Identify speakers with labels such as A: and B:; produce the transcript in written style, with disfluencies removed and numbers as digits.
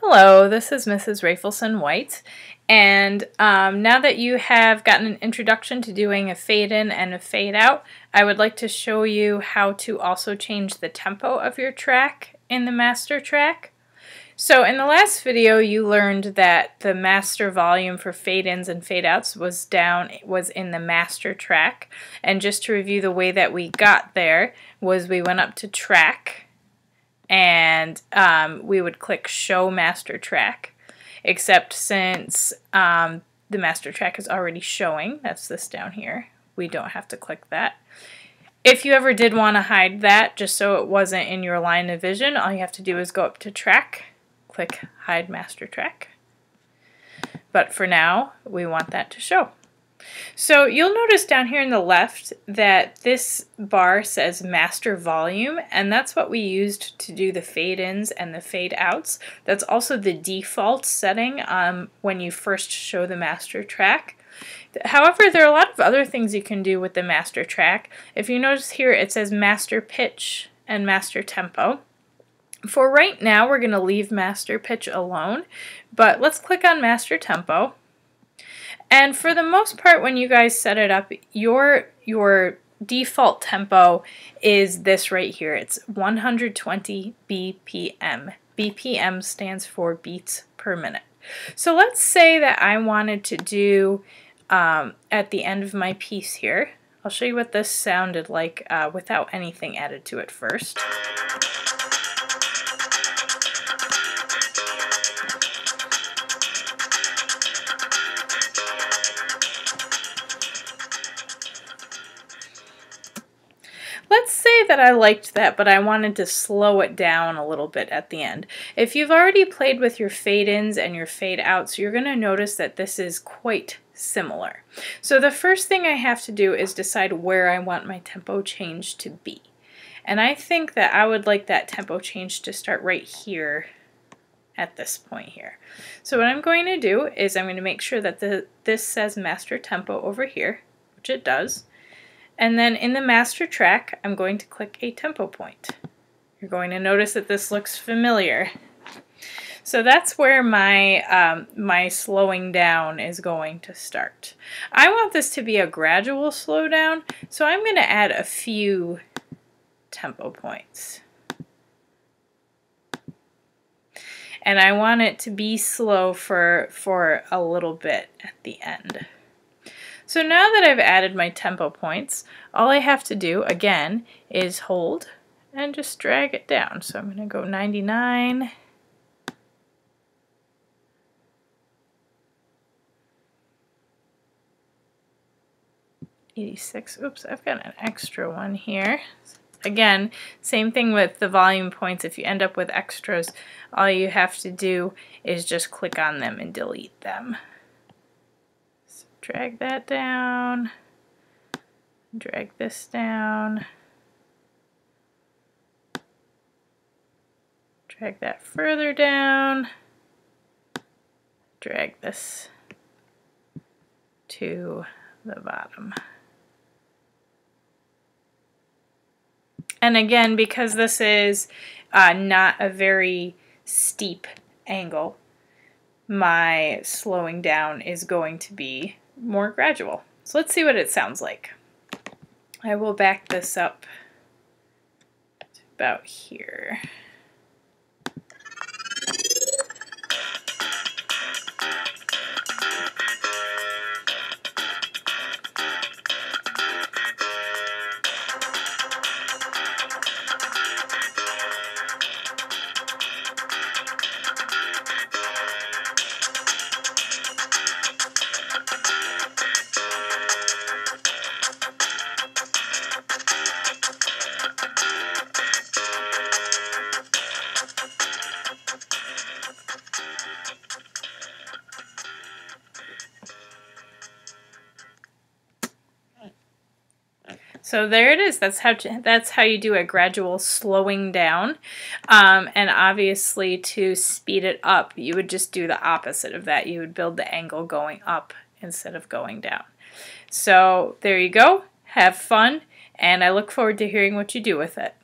A: Hello, this is Mrs. Rafelson White, and now that you have gotten an introduction to doing a fade in and a fade out, I would like to show you how to also change the tempo of your track in the master track. So in the last video you learned that the master volume for fade ins and fade outs was in the master track, and just to review the way that we got there was we went up to track and we would click Show Master Track, except since the master track is already showing, that's this down here, we don't have to click that. If you ever did want to hide that, just so it wasn't in your line of vision, all you have to do is go up to Track, click Hide Master Track. But for now, we want that to show. So you'll notice down here in the left that this bar says Master Volume, and that's what we used to do the fade-ins and the fade-outs. That's also the default setting when you first show the master track. However, there are a lot of other things you can do with the master track. If you notice here, it says Master Pitch and Master Tempo. For right now, we're going to leave Master Pitch alone, but let's click on Master Tempo. And for the most part, when you guys set it up, your default tempo is this right here. It's 120 BPM. BPM stands for beats per minute. So let's say that I wanted to do, at the end of my piece here, I'll show you what this sounded like without anything added to it first. Let's say that I liked that, but I wanted to slow it down a little bit at the end. If you've already played with your fade-ins and your fade-outs, you're going to notice that this is quite similar. So the first thing I have to do is decide where I want my tempo change to be. And I think that I would like that tempo change to start right here at this point here. So what I'm going to do is I'm going to make sure that this says Master Tempo over here, which it does. And then in the master track, I'm going to click a tempo point. You're going to notice that this looks familiar. So that's where my, my slowing down is going to start. I want this to be a gradual slowdown, so I'm going to add a few tempo points. And I want it to be slow for a little bit at the end. So now that I've added my tempo points, all I have to do, again, is hold and just drag it down. So I'm going to go 99, 86. Oops, I've got an extra one here. Again, same thing with the volume points. If you end up with extras, all you have to do is just click on them and delete them. Drag that down, drag this down, drag that further down, drag this to the bottom. And again, because this is not a very steep angle, my slowing down is going to be more gradual. So let's see what it sounds like. I will back this up to about here. So there it is. That's how you do a gradual slowing down. And obviously to speed it up, you would just do the opposite of that. You would build the angle going up instead of going down. So there you go. Have fun, and I look forward to hearing what you do with it.